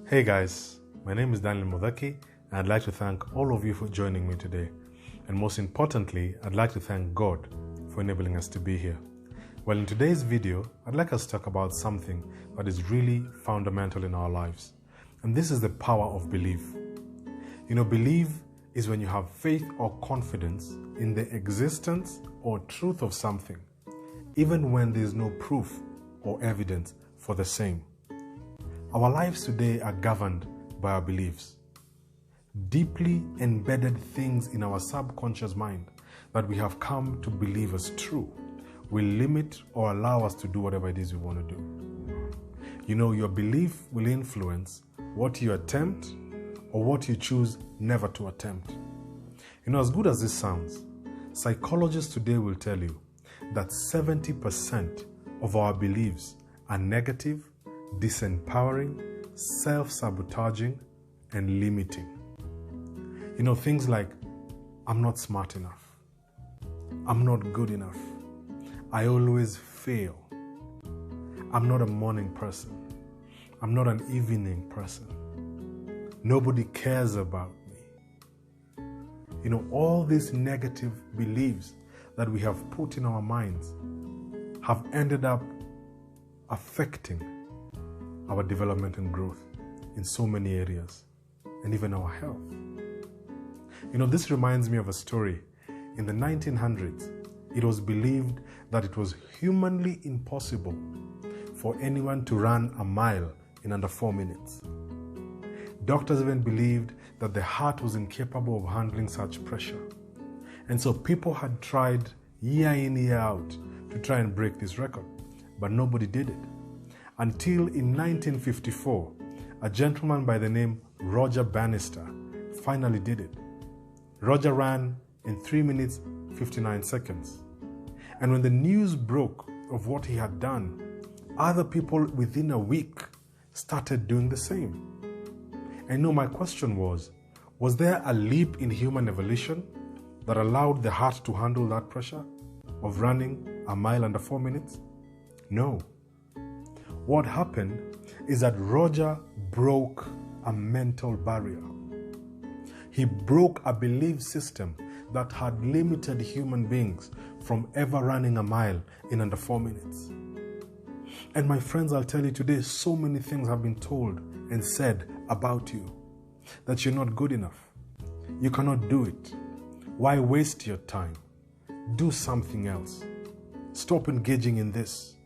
Hey guys, my name is Daniel Modaki, and I'd like to thank all of you for joining me today. And most importantly, I'd like to thank God for enabling us to be here. Well, in today's video, I'd like us to talk about something that is really fundamental in our lives. And this is the power of belief. Belief is when you have faith or confidence in the existence or truth of something, even when there is no proof or evidence for the same. Our lives today are governed by our beliefs. Deeply embedded things in our subconscious mind that we have come to believe as true will limit or allow us to do whatever it is we want to do. Your belief will influence what you attempt or what you choose never to attempt. As good as this sounds, psychologists today will tell you that 70% of our beliefs are negative, disempowering, self-sabotaging, and limiting. Things like, I'm not smart enough. I'm not good enough. I always fail. I'm not a morning person. I'm not an evening person. Nobody cares about me. All these negative beliefs that we have put in our minds have ended up affecting our development and growth in so many areas, and even our health. This reminds me of a story. In the 1900s, it was believed that it was humanly impossible for anyone to run a mile in under 4 minutes. Doctors even believed that the heart was incapable of handling such pressure. And so people had tried year in, year out to try and break this record, but nobody did it. Until in 1954, a gentleman by the name Roger Bannister finally did it. Roger ran in 3 minutes, 59 seconds. And when the news broke of what he had done, other people within a week started doing the same. And my question was there a leap in human evolution that allowed the heart to handle that pressure of running a mile under 4 minutes? No. What happened is that Roger broke a mental barrier. He broke a belief system that had limited human beings from ever running a mile in under 4 minutes. And my friends, I'll tell you today, so many things have been told and said about you. That you're not good enough. You cannot do it. Why waste your time? Do something else. Stop engaging in this.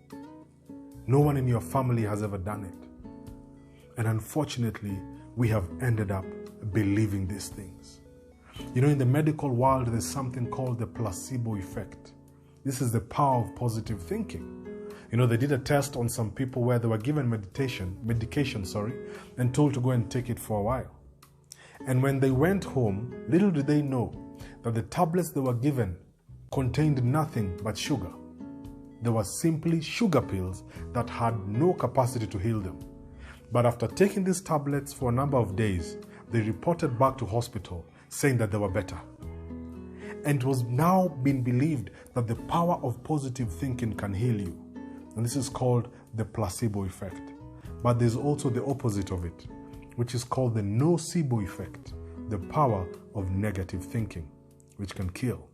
No one in your family has ever done it. And unfortunately, we have ended up believing these things. In the medical world, there's something called the placebo effect. This is the power of positive thinking. They did a test on some people where they were given medication, and told to go and take it for a while. And when they went home, little did they know that the tablets they were given contained nothing but sugar. They were simply sugar pills that had no capacity to heal them. But after taking these tablets for a number of days, they reported back to hospital saying that they were better. And it was now being believed that the power of positive thinking can heal you. And this is called the placebo effect. But there's also the opposite of it, which is called the nocebo effect, the power of negative thinking, which can kill.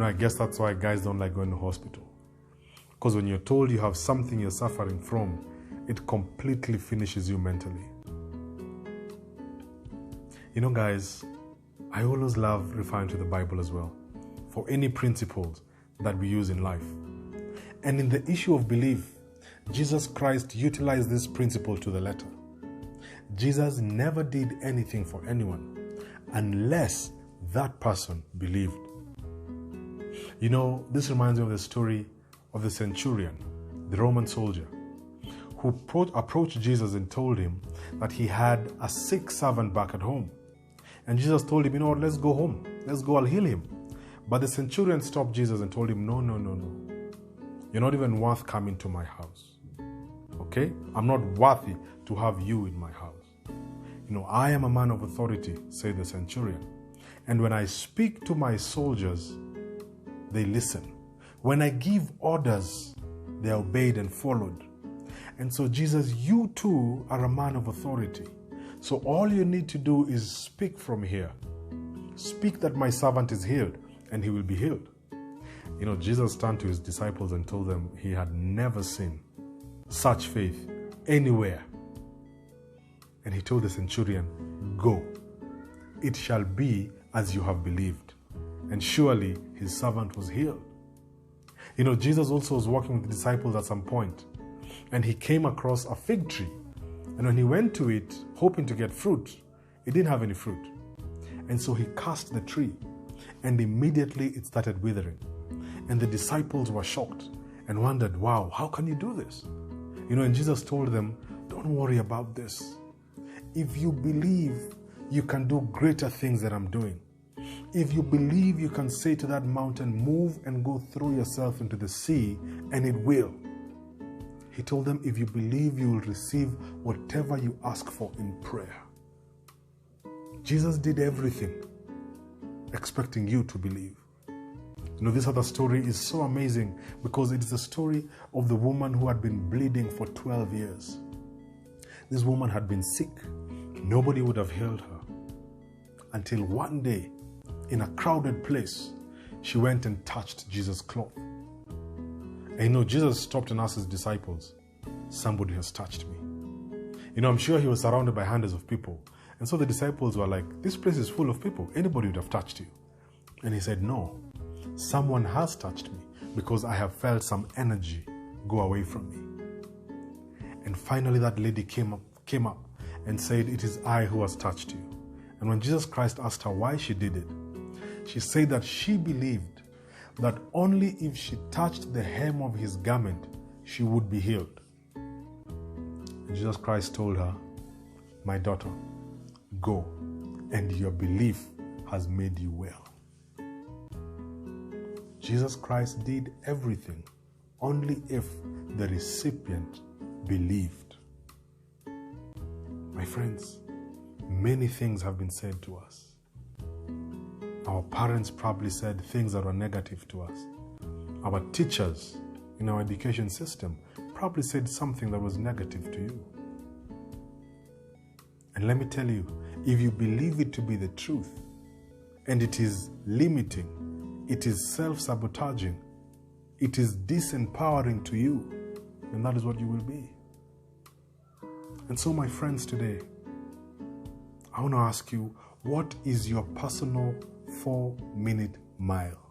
I guess that's why guys don't like going to hospital. Because when you're told you have something you're suffering from, it completely finishes you mentally. Guys, I always love referring to the Bible as well for any principles that we use in life. And in the issue of belief, Jesus Christ utilized this principle to the letter. Jesus never did anything for anyone unless that person believed. This reminds me of the story of the centurion, the Roman soldier, who approached Jesus and told him that he had a sick servant back at home. And Jesus told him, let's go home. Let's go, I'll heal him. But the centurion stopped Jesus and told him, no. You're not even worth coming to my house. Okay? I'm not worthy to have you in my house. I am a man of authority, said the centurion. And when I speak to my soldiers, they listen. When I give orders, they are obeyed and followed. And so Jesus, you too are a man of authority. So all you need to do is speak from here. Speak that my servant is healed, and he will be healed. You know, Jesus turned to his disciples and told them he had never seen such faith anywhere. And he told the centurion, go, it shall be as you have believed. And surely his servant was healed. You know, Jesus also was walking with the disciples at some point, and he came across a fig tree. And when he went to it, hoping to get fruit, it didn't have any fruit. And so he cursed the tree, and immediately it started withering. And the disciples were shocked and wondered, wow, how can you do this? You know, and Jesus told them, don't worry about this. If you believe, you can do greater things than I'm doing. If you believe, you can say to that mountain, move and go throw yourself into the sea, and it will. He told them, if you believe, you will receive whatever you ask for in prayer. Jesus did everything expecting you to believe. You know, this other story is so amazing because it is the story of the woman who had been bleeding for 12 years. This woman had been sick. Nobody would have healed her. Until one day, in a crowded place, she went and touched Jesus' cloth. And you know, Jesus stopped and asked his disciples, somebody has touched me. You know, I'm sure he was surrounded by hundreds of people. And so the disciples were like, this place is full of people. Anybody would have touched you. And he said, no, someone has touched me because I have felt some energy go away from me. And finally that lady came up and said, it is I who has touched you. And when Jesus Christ asked her why she did it, she said that she believed that only if she touched the hem of his garment, she would be healed. And Jesus Christ told her, my daughter, go, and your belief has made you well. Jesus Christ did everything only if the recipient believed. My friends, many things have been said to us. Our parents probably said things that were negative to us. Our teachers in our education system probably said something that was negative to you. And let me tell you, if you believe it to be the truth, and it is limiting, it is self-sabotaging, it is disempowering to you, then that is what you will be. And so, my friends, today, I want to ask you, what is your personal 4-minute mile?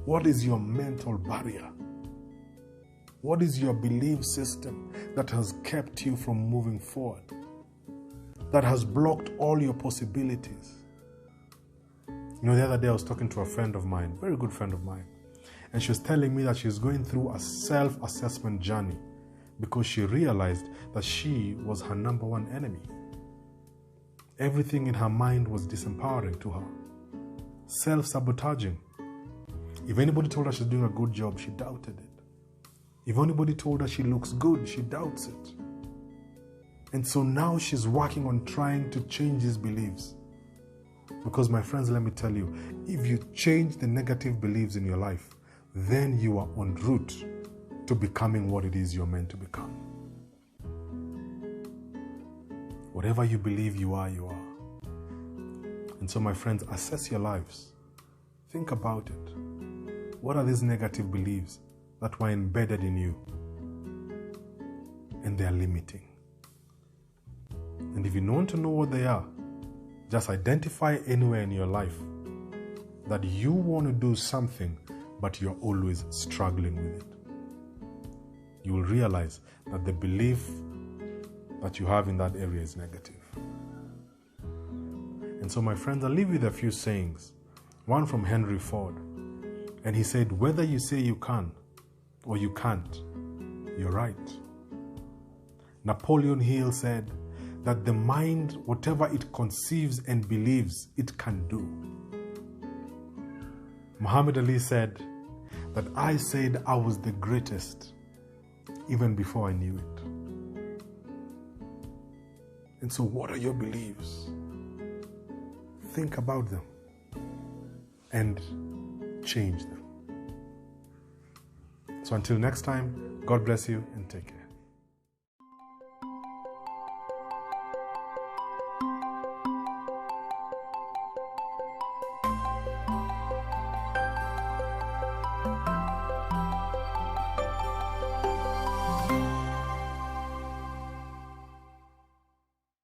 What is your mental barrier? What is your belief system that has kept you from moving forward? That has blocked all your possibilities? You know, the other day I was talking to a friend of mine, very good friend of mine, and she was telling me that she's going through a self-assessment journey because she realized that she was her number one enemy. Everything in her mind was disempowering to her, self-sabotaging. If anybody told her she's doing a good job, she doubted it. If anybody told her she looks good, she doubts it. And so now she's working on trying to change these beliefs. Because, my friends, let me tell you, if you change the negative beliefs in your life, then you are en route to becoming what it is you're meant to become. Whatever you believe you are, you are. And so, my friends, assess your lives. Think about it. What are these negative beliefs that were embedded in you? And they are limiting. And if you want to know what they are, just identify anywhere in your life that you want to do something, but you're always struggling with it. You will realize that the belief that you have in that area is negative. And so, my friends, I'll leave you with a few sayings. One from Henry Ford. And he said, whether you say you can or you can't, you're right. Napoleon Hill said that the mind, whatever it conceives and believes, it can do. Muhammad Ali said that I said I was the greatest even before I knew it. And so, what are your beliefs? Think about them and change them. So until next time, God bless you and take care.